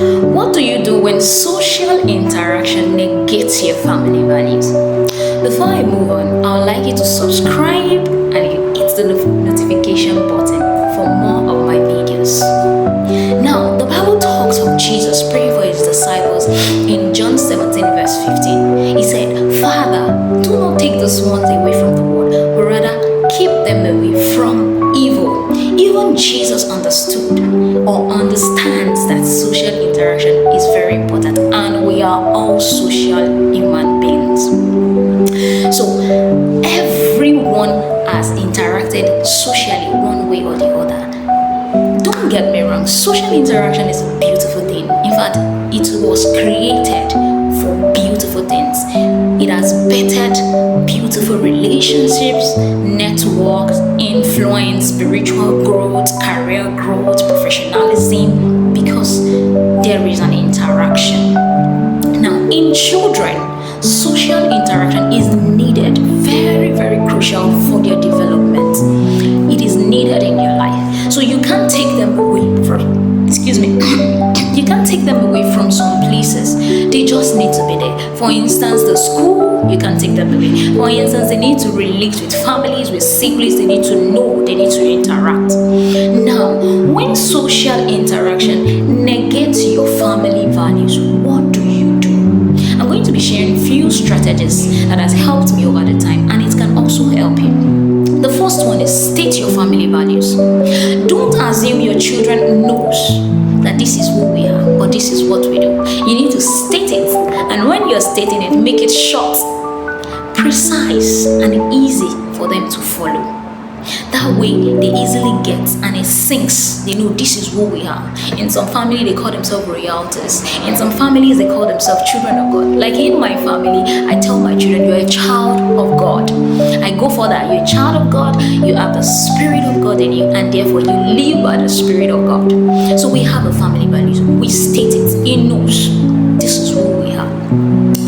What do you do when social interaction negates your family values? Before I move on, I would like you to subscribe and you hit the notification button for more of my videos. Now, the Bible talks of Jesus praying for his disciples in John 17 verse 15. He said, "Father, do not take these ones away from the world, but rather keep them away from evil." Even Jesus understood or understands that social interaction is very important, and we are all social human beings. So everyone has interacted socially one way or the other. Don't get me wrong, social interaction is a beautiful thing. In fact, it was created for beautiful things. It has bettered beautiful relationships, networks, influence, spiritual growth, career growth, professionalism, because there is an interaction. Now, in children, social interaction is needed, very, very crucial for their development. It is needed in your life. So you can't take them away from, you can't take them away from some places. They just need to be there. For instance, the school, you can't take them away. For instance, they need to relate with families, with siblings, they need to know, they need to interact. Now, when social interaction negates your family values, what do you do? I'm going to be sharing few strategies that has helped me over the time, and it can also help you. The first one is state your family values. Don't assume your children knows that this is who we are or this is what we do. You need to state it, and when you're stating it, make it short, precise, and easy for them to follow. That way they easily get, and it sinks. They know this is who we are. In some family they call themselves royalties. In some families they call themselves children of God. Like in my family, I tell my children, you're a child of God. I go for that. You're a child of God, you have the Spirit of God in you, and therefore you live by the Spirit of God. So we have a family values. We state it. He knows this is who we are.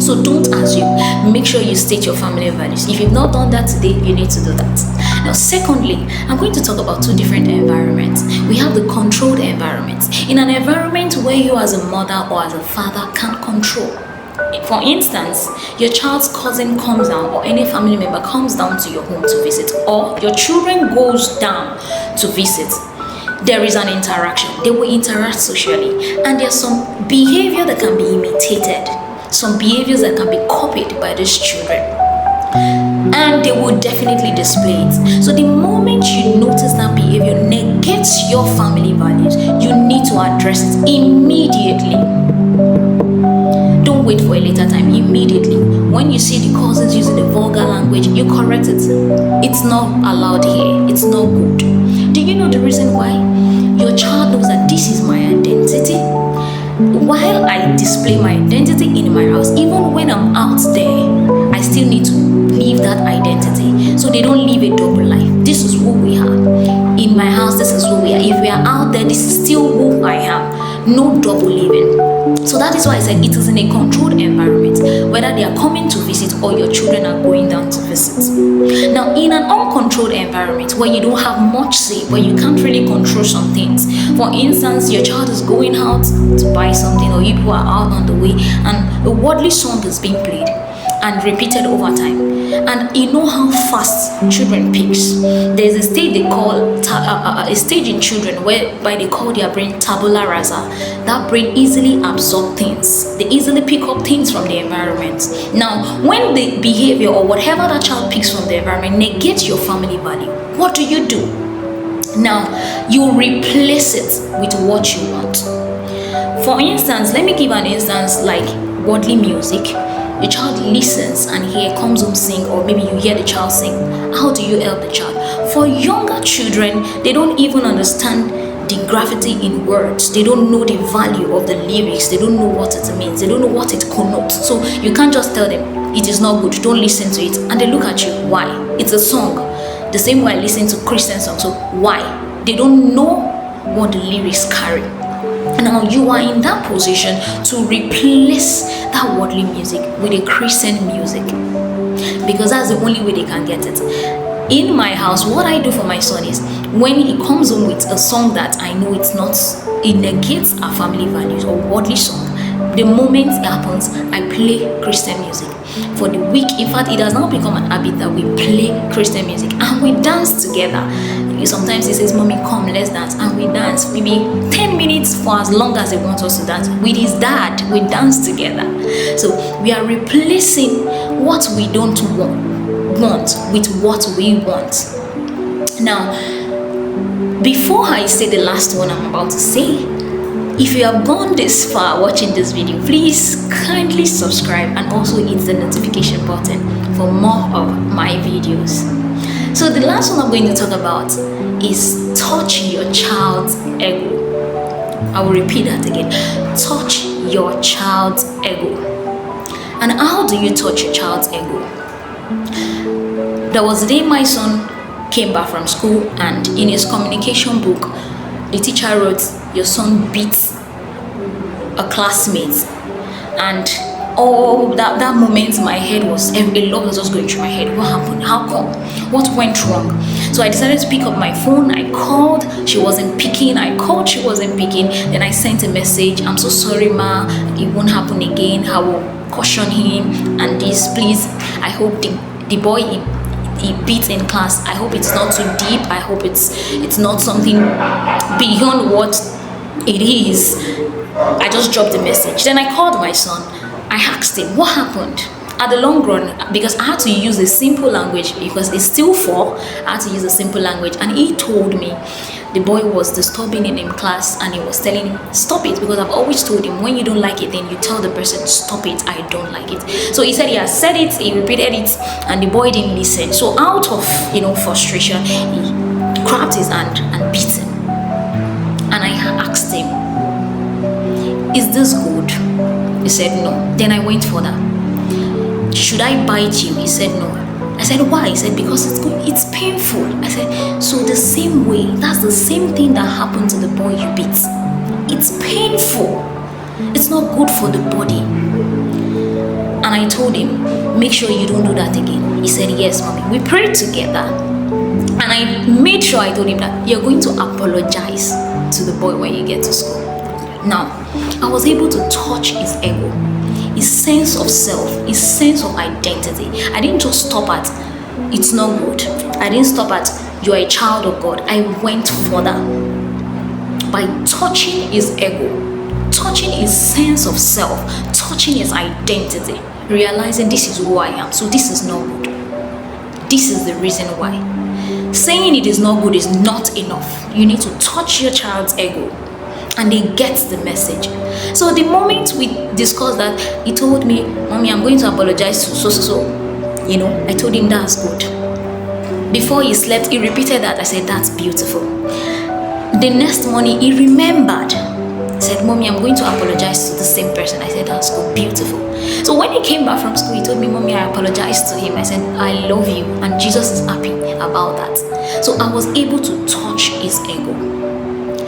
So don't assume. Make sure you state your family values. If you've not done that today, you need to do that. Now, secondly, I'm going to talk about two different environments. We have the controlled environment. In an environment where you as a mother or as a father can't control. For instance, your child's cousin comes down, or any family member comes down to your home to visit, or your children goes down to visit. There is an interaction. They will interact socially, and there's some behavior that can be imitated, some behaviors that can be copied by these children, and they will definitely display it. So the moment you notice that behavior negates your family values, you need to address it immediately. Don't wait for a later time. Immediately. When you see the cousins using the vulgar language, you correct it. It's not allowed here. It's not good. Do you know the reason why? Your child knows that this is my identity. While I display my identity in my house, even when I'm out there, I still need to live that identity. So they don't live a double life. This is who we are. In my house, this is who we are. If we are out there, this is still who I am. No double living. So that is why I said it is in a controlled environment, whether they are coming to visit or your children are going down to visit. Now, in an uncontrolled environment where you don't have much say, where you can't really control some things. For instance, your child is going out to buy something, or you people are out on the way, and a worldly song is being played and repeated over time. And you know how fast children picks. There's a stage they call a stage in children whereby they call their brain tabula rasa. That brain easily absorbs things. They easily pick up things from the environment. Now, when the behavior or whatever that child picks from the environment negates your family value, what do? Now, you replace it with what you want. For instance, let me give an instance like worldly music. The child listens and here comes home sing, or maybe you hear the child sing. How do you help the child? For younger children, they don't even understand the gravity in words. They don't know the value of the lyrics. They don't know what it means. They don't know what it connotes. So you can't just tell them it is not good, don't listen to it, and they look at you. Why? It's a song. The same way I listen to Christian songs. So why? They don't know what the lyrics carry. Now you are in that position to replace that worldly music with a Christian music, because that's the only way they can get it. In my house, what I do for my son is when he comes home with a song that I know it negates our family values or worldly song, the moment it happens, I play Christian music. For the week, in fact, it has now become an habit that we play Christian music and we dance together. Sometimes he says, "Mommy, come, let's dance," and we dance maybe 10 minutes for as long as he wants us to dance. With his dad, we dance together. So we are replacing what we don't want with what we want. Now, before I say the last one I'm about to say, if you have gone this far watching this video, please kindly subscribe and also hit the notification button for more of my videos. So the last one I'm going to talk about is touch your child's ego. I will repeat that again. Touch your child's ego. And how do you touch your child's ego? There was a day my son came back from school, and in his communication book, the teacher wrote, "Your son beats a classmate." And that moment, my head was, a lot was just going through my head. What happened? How come? What went wrong? So I decided to pick up my phone. I called, she wasn't picking. I called, she wasn't picking. Then I sent a message, "I'm so sorry, ma, it won't happen again. I will caution him, and this, please, I hope the boy he beats in class, I hope it's not too deep. I hope it's not something beyond what it is." I just dropped the message. Then I called my son. I asked him what happened. At the long run, because I had to use a simple language, because it's still 4, I had to use a simple language. And he told me the boy was disturbing him in class, and he was telling him, "Stop it," because I've always told him, when you don't like it, then you tell the person, "Stop it, I don't like it." So he said he has said it, he repeated it, and the boy didn't listen. So out of frustration, he grabbed his hand and beat him. And I asked him, "Is this good?" He said no. Then I went further. "Should I bite you?" He said no. I said, "Why?" He said, "Because it's painful." I said, "So the same way, that's the same thing that happened to the boy you beat. It's painful. It's not good for the body." And I told him, "Make sure you don't do that again." He said, "Yes, mommy." We prayed together. And I made sure I told him that you're going to apologize to the boy when you get to school. Now, I was able to touch his ego, his sense of self, his sense of identity. I didn't just stop at, "It's not good." I didn't stop at, "You're a child of God." I went further by touching his ego, touching his sense of self, touching his identity, realizing this is who I am, so this is not good. This is the reason why. Saying it is not good is not enough. You need to touch your child's ego, and they get the message. So the moment we discussed that, he told me, "Mommy, I'm going to apologize to so. I told him that's good. Before he slept, he repeated that. I said, "That's beautiful." The next morning, he remembered. He said, "Mommy, I'm going to apologize to the same person." I said, "That's good, beautiful." So when he came back from school, he told me, "Mommy, I apologized to him." I said, "I love you, and Jesus is happy about that." So I was able to touch his ego.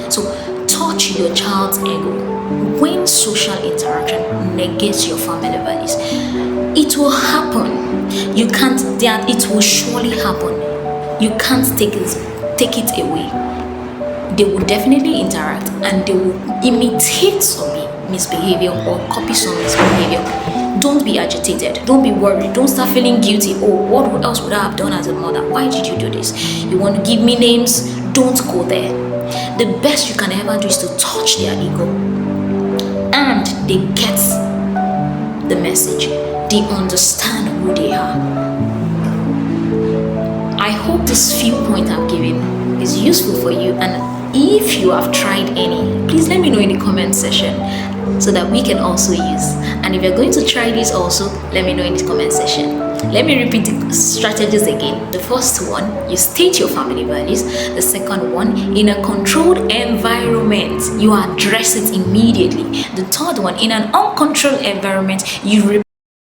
So touch your child's ego. When social interaction negates your family values, it will happen. It will surely happen. You can't take it away. They will definitely interact, and they will imitate some misbehavior or copy some misbehavior. Don't be agitated. Don't be worried. Don't start feeling guilty. "Oh, what else would I have done as a mother? Why did you do this? You want to give me names?" Don't go there. The best you can ever do is to touch their ego, and they get the message. They understand who they are. I hope this few points I've given is useful for you, and if you have tried any, please let me know in the comment section so that we can also use. And if you're going to try this also, let me know in the comment section. Let me repeat the strategies again. The first one, you state your family values. The second one, in a controlled environment, you address it immediately. The third one, in an uncontrolled environment, you